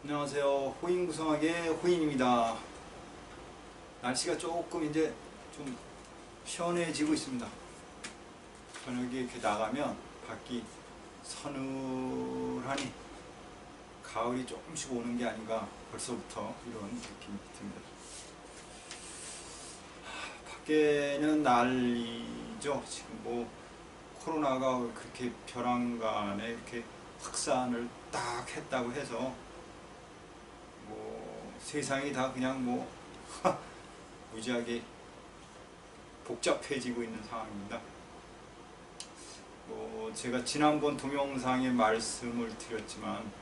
안녕하세요. 호인구성학의 호인입니다. 날씨가 조금 이제 좀 시원해지고 있습니다. 저녁에 이렇게 나가면 밖이 서늘하니 가을이 조금씩 오는 게 아닌가 벌써부터 이런 느낌이 듭니다. 밖에는 난리죠. 지금 뭐 코로나가 그렇게 벼랑간에 이렇게 확산을 딱 했다고 해서 뭐 세상이 다 그냥 뭐 무지하게 복잡해지고 있는 상황입니다. 뭐 제가 지난번 동영상에 말씀을 드렸지만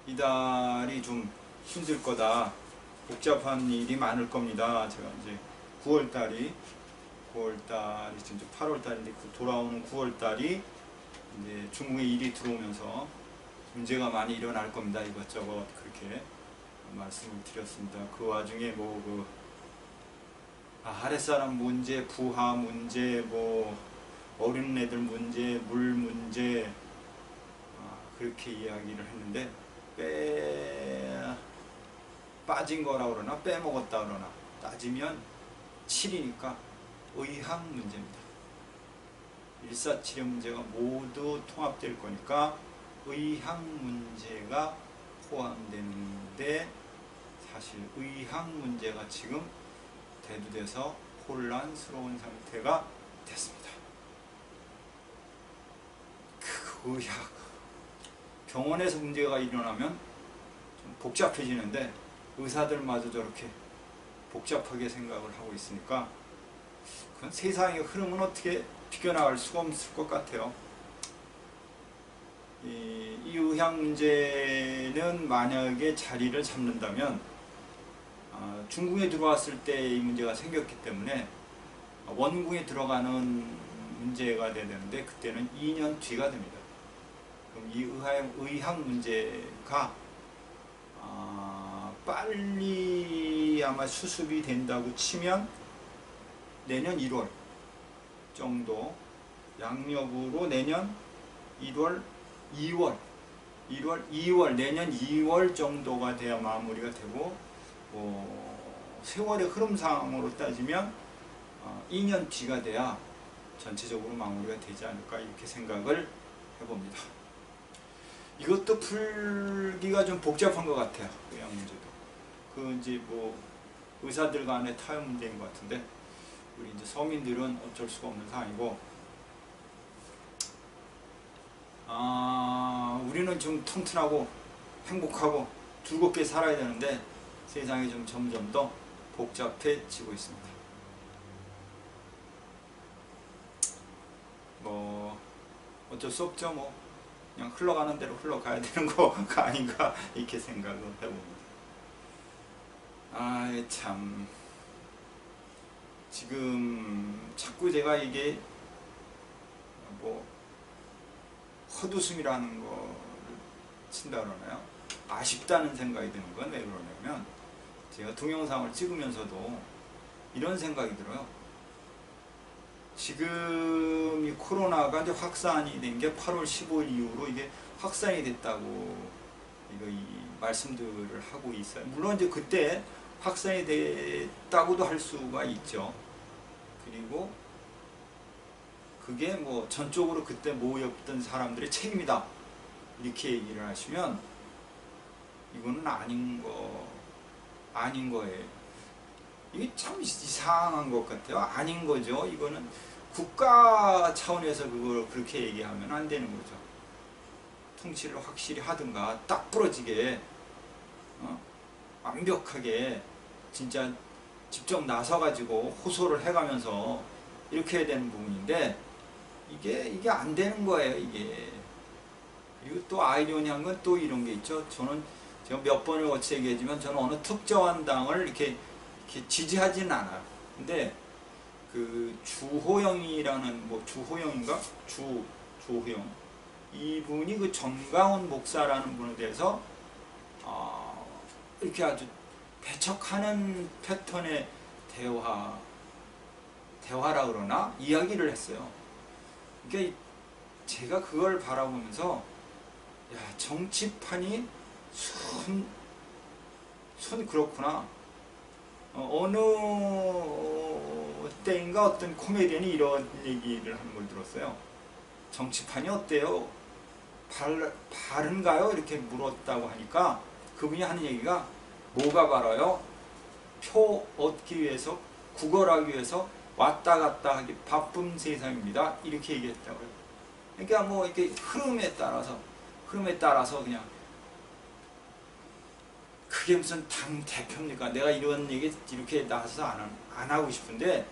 이달이 좀 힘들 거다, 복잡한 일이 많을 겁니다. 제가 이제 9월달이 지금 8월달인데 돌아오는 9월달이 이제 중국에 일이 들어오면서 문제가 많이 일어날 겁니다. 이것저것 그렇게 말씀을 드렸습니다. 그 와중에 뭐 아랫사람 문제, 부하 문제, 뭐 어린애들 문제, 물 문제, 그렇게 이야기를 했는데 빠진 거라 그러나 빼먹었다 그러나 따지면 7이니까 의학 문제입니다. 일사치료 문제가 모두 통합될 거니까 의학 문제가 포함되는데, 사실 의학 문제가 지금 대두돼서 혼란스러운 상태가 됐습니다. 그 의학, 병원에서 문제가 일어나면 좀 복잡해지는데 의사들마저 저렇게 복잡하게 생각을 하고 있으니까 그건 세상의 흐름은 어떻게 비껴나갈 수가 없을 것 같아요. 이 의학 문제는 만약에 자리를 잡는다면 중국에 들어왔을 때 이 문제가 생겼기 때문에 원궁에 들어가는 문제가 되는데 그때는 2년 뒤가 됩니다. 그럼 이 의학 문제가 빨리 아마 수습이 된다고 치면 내년 1월 정도, 양력으로 내년 1월, 2월, 내년 2월 정도가 돼야 마무리가 되고, 세월의 흐름상으로 따지면 2년 뒤가 돼야 전체적으로 마무리가 되지 않을까 이렇게 생각을 해봅니다. 이것도 풀기가 좀 복잡한 것 같아요. 의학 문제도. 이제 뭐 의사들 간의 타협 문제인 것 같은데 우리 이제 서민들은 어쩔 수가 없는 상황이고, 우리는 좀 튼튼하고 행복하고 즐겁게 살아야 되는데 세상이 좀 점점 더 복잡해지고 있습니다. 뭐 어쩔 수 없죠. 뭐 그냥 흘러가는 대로 흘러가야 되는 거가 아닌가 이렇게 생각을 해봅니다. 참, 지금 자꾸 제가 이게 뭐 헛웃음이라는 거를 친다 그러나요? 아쉽다는 생각이 드는 건 왜 그러냐면, 제가 동영상을 찍으면서도 이런 생각이 들어요. 지금 이 코로나가 이제 확산이 된 게 8월 15일 이후로 이게 확산이 됐다고 이 말씀들을 하고 있어요. 물론 이제 그때 확산이 됐다고도 할 수가 있죠. 그리고 그게 뭐 전적으로 그때 모였던 사람들의 책임이다 이렇게 얘기를 하시면 이거는 아닌 거예요. 이게 참 이상한 것 같아요. 아닌 거죠. 이거는 국가 차원에서 그걸 그렇게 얘기하면 안 되는 거죠. 통치를 확실히 하든가 딱 부러지게 완벽하게 진짜 직접 나서가지고 호소를 해가면서 이렇게 해야 되는 부분인데 이게 안 되는 거예요. 이게. 그리고 또 아이러니한 건 또 이런 게 있죠. 제가 몇 번을 거쳐 얘기하지만 저는 어느 특정한 당을 이렇게 지지하지는 않아요. 근데 그 주호영이라는, 뭐 주호영인가? 주호영, 이분이 그 정강훈 목사라는 분에 대해서 이렇게 아주 배척하는 패턴의 대화라 그러나 이야기를 했어요. 그러니까 제가 그걸 바라보면서 야, 정치판이 손 그렇구나. 어느 때인가 어떤 코미디언이 이런 얘기를 하는 걸 들었어요. 정치판이 어때요? 바른가요? 이렇게 물었다고 하니까 그분이 하는 얘기가 뭐가 바라요? 표 얻기 위해서, 구걸하기 위해서 왔다 갔다 하기 바쁜 세상입니다. 이렇게 얘기했다고요. 그러니까 뭐 이렇게 흐름에 따라서 그냥 그게 무슨 당 대표입니까? 내가 이런 얘기 이렇게 나와서 안 하고 싶은데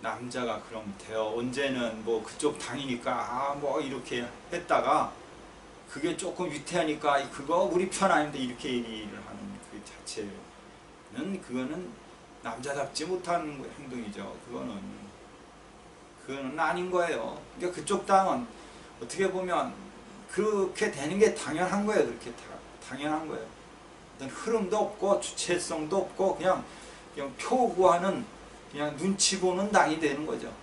남자가 그럼 돼요. 언제는 뭐 그쪽 당이니까 뭐 이렇게 했다가 그게 조금 위태하니까 그거 우리 편 아닌데 이렇게 얘기를 하는 그 자체는 그거는 남자답지 못한 행동이죠. 그거는 아닌 거예요. 그러니까 그쪽 당은 어떻게 보면 그렇게 되는 게 당연한 거예요. 그렇게 당연한 거예요. 어떤 흐름도 없고 주체성도 없고 그냥 표구하는 그냥 눈치 보는 당이 되는 거죠.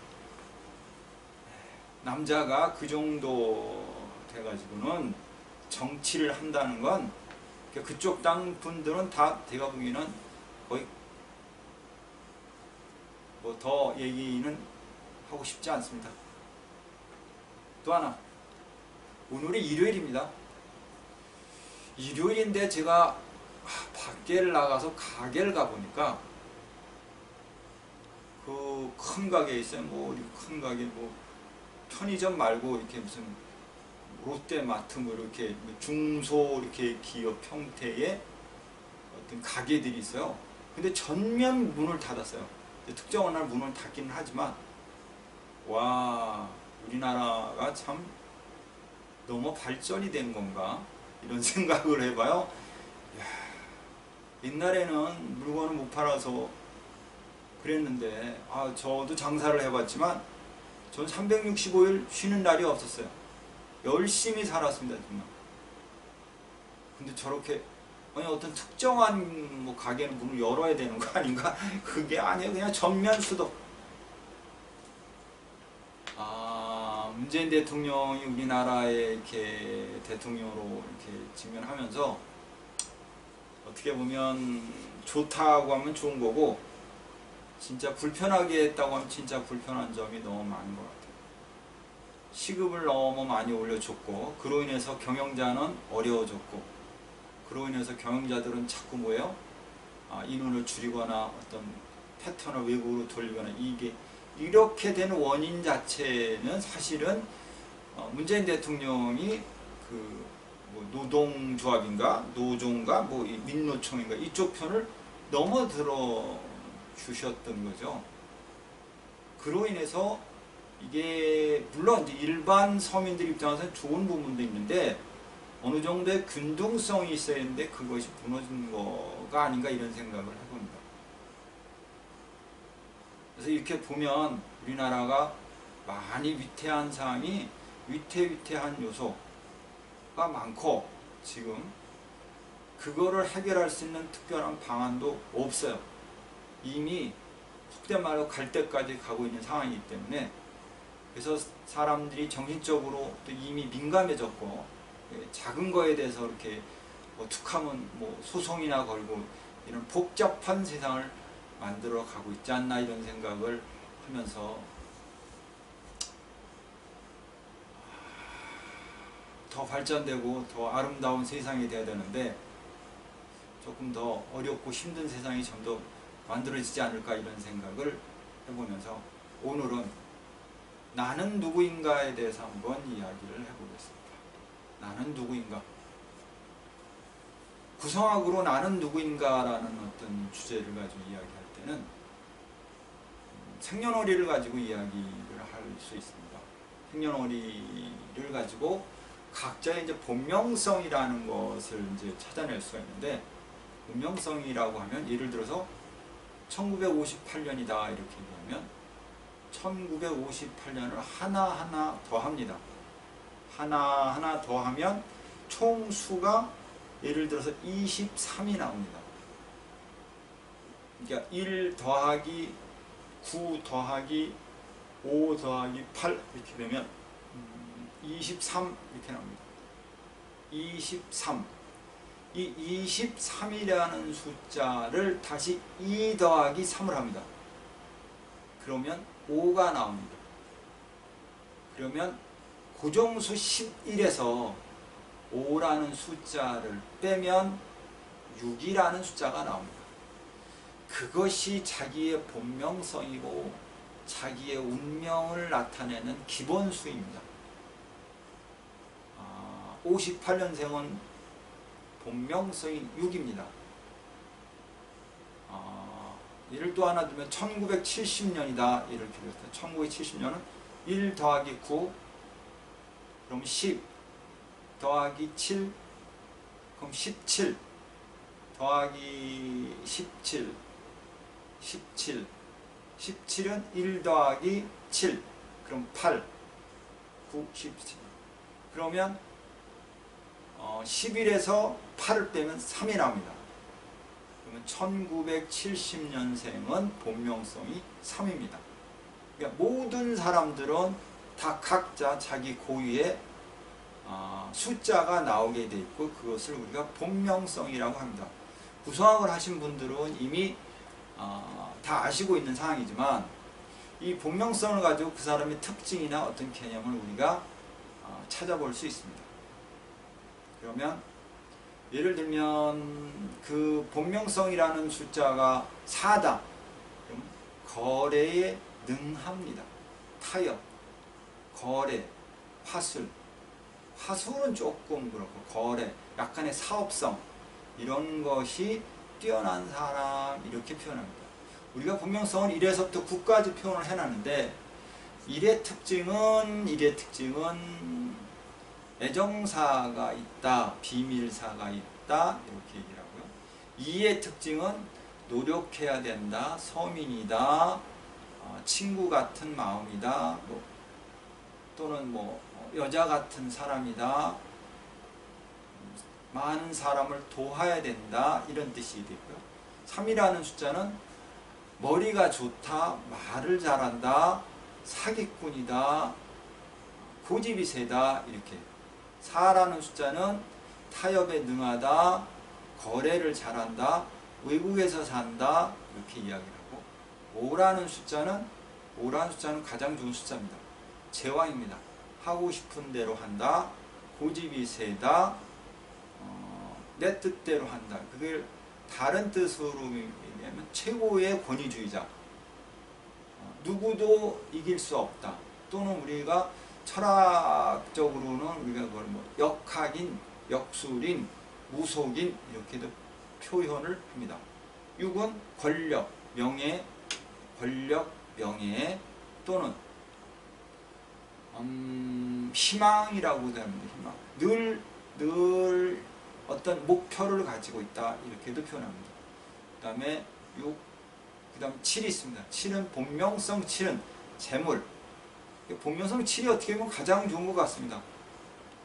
남자가 그 정도 돼가지고는 정치를 한다는 건 그쪽 당 분들은 다 제가 보기에는 거의 뭐 더 얘기는 하고 싶지 않습니다. 또 하나, 오늘이 일요일입니다. 일요일인데 제가 밖에 나가서 가게를 가보니까 그 큰 가게에 있어요. 뭐 큰 가게 뭐 편의점 말고 이렇게 무슨 롯데마트 뭐 이렇게 중소 이렇게 기업 형태의 어떤 가게들이 있어요. 근데 전면 문을 닫았어요. 특정한 날 문을 닫기는 하지만 와, 우리나라가 참 너무 발전이 된 건가 이런 생각을 해봐요. 야, 옛날에는 물건을 못 팔아서 그랬는데 저도 장사를 해봤지만 전 365일 쉬는 날이 없었어요. 열심히 살았습니다, 정말. 근데 저렇게 어떤 특정한 뭐 가게는 문을 열어야 되는 거 아닌가? 그게 아니에요. 그냥 전면 수도. 문재인 대통령이 우리나라의 이렇게 대통령으로 이렇게 직면하면서 어떻게 보면 좋다고 하면 좋은 거고 진짜 불편하게 했다고 하면 진짜 불편한 점이 너무 많은 것 같아요. 시급을 너무 많이 올려줬고 그로 인해서 경영자는 어려워졌고 그로 인해서 경영자들은 자꾸 뭐예요? 인원을 줄이거나 어떤 패턴을 외국으로 돌리거나 이게 이렇게 된 원인 자체는 사실은 문재인 대통령이 뭐 노동조합인가 노조인가 뭐 민노총인가 이쪽 편을 너무 들어 주셨던 거죠. 그로 인해서 이게 물론 이제 일반 서민들 입장에서는 좋은 부분도 있는데 어느 정도의 균등성이 있어야 했는데 그것이 무너진 거가 아닌가 이런 생각을 해봅니다. 그래서 이렇게 보면 우리나라가 많이 위태한 사항이 위태한 요소가 많고 지금 그거를 해결할 수 있는 특별한 방안도 없어요. 이미 속된 말로 갈 때까지 가고 있는 상황이기 때문에 그래서 사람들이 정신적으로 또 이미 민감해졌고 작은 거에 대해서 이렇게 툭하면 뭐 소송이나 걸고 이런 복잡한 세상을 만들어 가고 있지 않나 이런 생각을 하면서 더 발전되고 더 아름다운 세상이 돼야 되는데 조금 더 어렵고 힘든 세상이 좀 더 만들어지지 않을까 이런 생각을 해보면서 오늘은 나는 누구인가에 대해서 한번 이야기를 해보겠습니다. 나는 누구인가? 구성학으로 나는 누구인가라는 어떤 주제를 가지고 이야기할 때는 생년월일을 가지고 이야기를 할 수 있습니다. 생년월일을 가지고 각자의 이제 본명성이라는 것을 이제 찾아낼 수가 있는데 본명성이라고 하면 예를 들어서 1958년이다 이렇게 얘기하면 1958년을 하나하나 더합니다. 하나하나 더하면 총 수가 예를 들어서 23이 나옵니다. 그러니까 1 더하기 9 더하기 5 더하기 8 이렇게 되면 23 이렇게 나옵니다. 23. 이 23이라는 숫자를 다시 2 더하기 3을 합니다. 그러면 5가 나옵니다. 그러면 고정수 11에서 5라는 숫자를 빼면 6이라는 숫자가 나옵니다. 그것이 자기의 본명성이고 자기의 운명을 나타내는 기본수입니다. 58년생은 본명성이 6입니다. 예를 또 하나 들면 1970년이다 이렇게 되었다. 1970년은 1 더하기 9 그럼 10 더하기 7 그럼 17 더하기 17 17은 1 더하기 7 그럼 8 9 17 그러면 11에서 8을 빼면 3이 나옵니다. 그러면 1970년생은 본명성이 3입니다. 그러니까 모든 사람들은 다 각자 자기 고유의 숫자가 나오게 돼 있고 그것을 우리가 본명성이라고 합니다. 구성학을 하신 분들은 이미 다 아시고 있는 사항이지만 이 본명성을 가지고 그 사람의 특징이나 어떤 개념을 우리가 찾아볼 수 있습니다. 그러면 예를 들면 그 본명성이라는 숫자가 4다. 그럼 거래에 능합니다. 타협, 거래, 화술. 화술은 조금 그렇고 거래, 약간의 사업성 이런 것이 뛰어난 사람 이렇게 표현합니다. 우리가 본명성은 1에서부터 9까지 표현을 해놨는데 1의 특징은 애정사가 있다, 비밀사가 있다 이렇게 얘기를 하고요. 2의 특징은 노력해야 된다, 서민이다, 친구 같은 마음이다, 또는 여자 같은 사람이다, 많은 사람을 도와야 된다 이런 뜻이 되고요. 3이라는 숫자는 머리가 좋다, 말을 잘한다, 사기꾼이다, 고집이 세다 이렇게. 4라는 숫자는 타협에 능하다, 거래를 잘한다, 외국에서 산다 이렇게 이야기를 하고 5라는 숫자는 가장 좋은 숫자입니다. 제왕입니다. 하고 싶은 대로 한다, 고집이 세다, 내 뜻대로 한다. 그걸 다른 뜻으로 얘기하면 최고의 권위주의자, 누구도 이길 수 없다. 또는 우리가 철학적으로는 우리가 그걸 역학인, 역술인, 무속인 이렇게도 표현을 합니다. 6은 권력, 명예, 또는 희망이라고 합니다. 희망. 늘 어떤 목표를 가지고 있다 이렇게도 표현합니다. 그 다음에 6, 그 다음 7이 있습니다. 7은 본명성 7은 재물. 본명성 7이 어떻게 보면 가장 좋은 것 같습니다.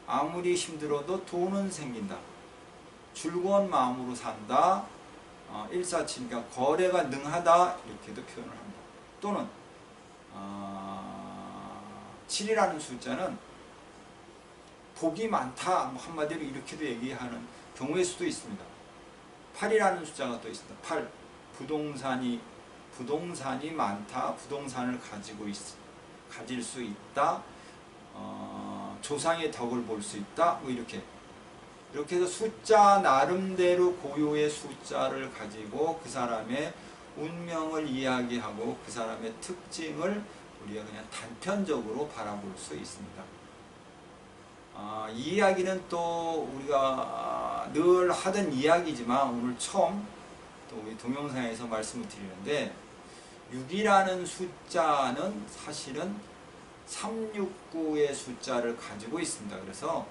아무리 힘들어도 돈은 생긴다. 즐거운 마음으로 산다. 147, 그러니까 거래가 능하다 이렇게도 표현을 합니다. 또는 7이라는 숫자는 복이 많다, 한마디로 이렇게도 얘기하는 경우의 수도 있습니다. 8이라는 숫자가 또 있습니다. 8, 부동산이 많다, 부동산을 가질 수 있다, 조상의 덕을 볼 수 있다, 이렇게 해서 숫자 나름대로 고유의 숫자를 가지고 그 사람의 운명을 이야기하고 그 사람의 특징을 우리가 그냥 단편적으로 바라볼 수 있습니다. 이 이야기는 또 우리가 늘 하던 이야기지만 오늘 처음 또 우리 동영상에서 말씀을 드리는데 6이라는 숫자는 사실은 369의 숫자를 가지고 있습니다. 그래서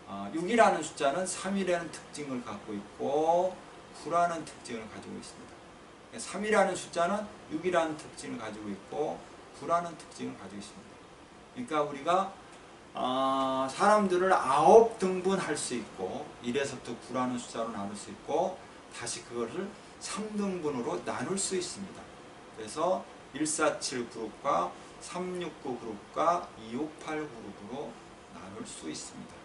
6이라는 숫자는 3이라는 특징을 갖고 있고 9라는 특징을 가지고 있습니다. 3이라는 숫자는 6이라는 특징을 가지고 있고 9라는 특징을 가지고 있습니다. 그러니까 우리가 사람들을 9등분 할 수 있고 1에서부터 9라는 숫자로 나눌 수 있고 다시 그것을 3등분으로 나눌 수 있습니다. 그래서 147 그룹과 369 그룹과 258 그룹으로 나눌 수 있습니다.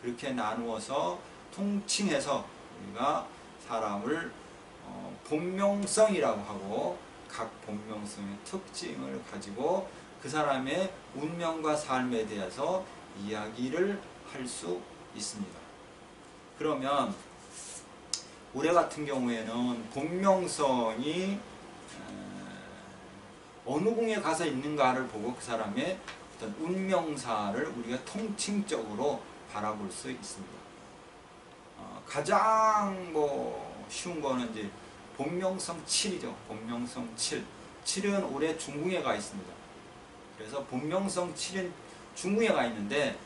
그렇게 나누어서 통칭해서 우리가 사람을 본명성이라고 하고, 각 본명성의 특징을 가지고 그 사람의 운명과 삶에 대해서 이야기를 할 수 있습니다. 그러면 올해 같은 경우에는 본명성이 어느 궁에 가서 있는가를 보고 그 사람의 어떤 운명사를 우리가 통칭적으로 바라볼 수 있습니다. 가장 쉬운 거는 이제 본명성 7이죠. 본명성 7. 7은 올해 중궁에 가 있습니다. 그래서 본명성 7인 중궁에 가 있는데,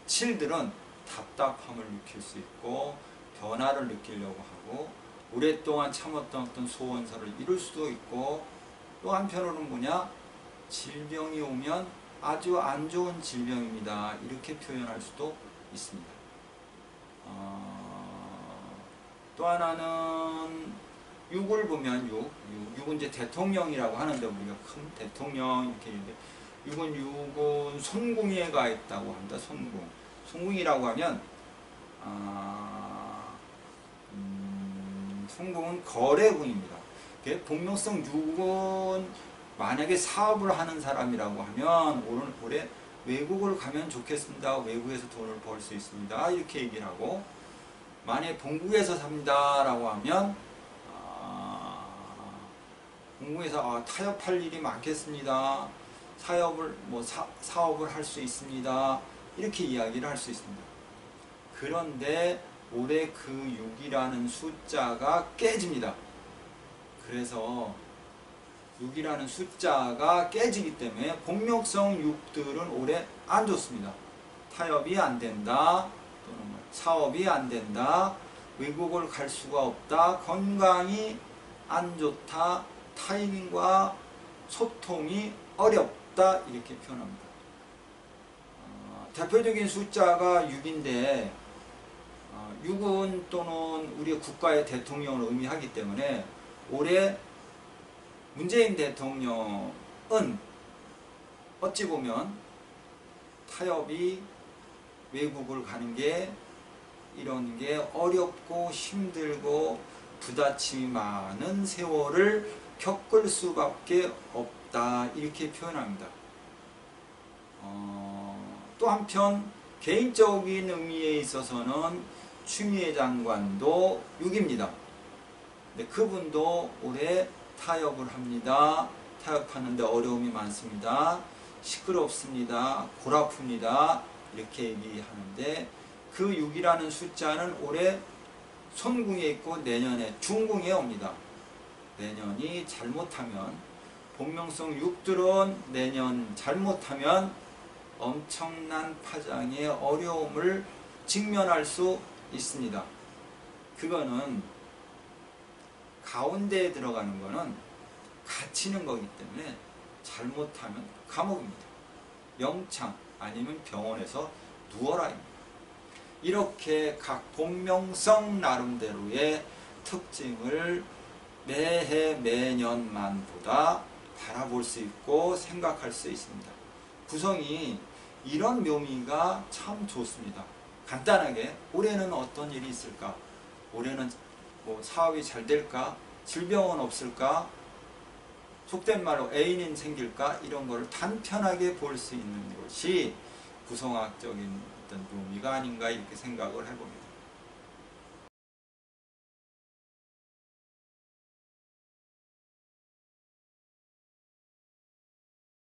7들은 답답함을 느낄 수 있고 변화를 느끼려고 하고 오랫동안 참았던 어떤 소원서를 이룰 수도 있고, 또 한편으로는 뭐냐, 질병이 오면 아주 안 좋은 질병입니다, 이렇게 표현할 수도 있습니다. 또 하나는 6을 보면 6은 이제 대통령이라고 하는데, 우리가 큰 대통령 이렇게 있는데, 6은 손궁에 가 있다고 합니다. 손궁이라고 하면 손궁은 거래궁입니다. 본명성 6은 만약에 사업을 하는 사람이라고 하면 올해 외국을 가면 좋겠습니다, 외국에서 돈을 벌 수 있습니다, 이렇게 얘기를 하고, 만약에 본국에서 삽니다 라고 하면 본국에서 타협할 일이 많겠습니다, 사업을 할 수 있습니다, 이렇게 이야기를 할 수 있습니다. 그런데 올해 그 6이라는 숫자가 깨집니다. 그래서 6이라는 숫자가 깨지기 때문에 본명성 6들은 올해 안 좋습니다. 타협이 안 된다, 또는 사업이 안 된다, 외국을 갈 수가 없다, 건강이 안 좋다, 타인과 소통이 어렵다, 이렇게 표현합니다. 대표적인 숫자가 6인데 6은 또는 우리 국가의 대통령을 의미하기 때문에 올해 문재인 대통령은 어찌 보면 타협이, 외국을 가는 게, 이런 게 어렵고 힘들고 부딪힘이 많은 세월을 겪을 수밖에 없다, 이렇게 표현합니다. 또 한편 개인적인 의미에 있어서는 추미애 장관도 6입니다. 근데 그분도 올해 타협을 합니다. 타협하는데 어려움이 많습니다. 시끄럽습니다. 골 아픕니다. 이렇게 얘기하는데, 그 6이라는 숫자는 올해 손궁에 있고 내년에 중궁에 옵니다. 내년이 잘못하면, 본명성 6들은 내년 잘못하면 엄청난 파장의 어려움을 직면할 수 있습니다. 그거는 가운데에 들어가는 거는 갇히는 거기 때문에 잘못하면 감옥입니다. 영창 아니면 병원에서 누워라입니다. 이렇게 각 본명성 나름대로의 특징을 매해 매년만보다 바라볼 수 있고 생각할 수 있습니다. 구성이 이런 묘미가 참 좋습니다. 간단하게 올해는 어떤 일이 있을까? 올해는 사업이 잘 될까? 질병은 없을까? 속된 말로 애인이 생길까? 이런 걸 단편하게 볼 수 있는 것이 구성학적인 어떤 묘미가 아닌가, 이렇게 생각을 해봅니다.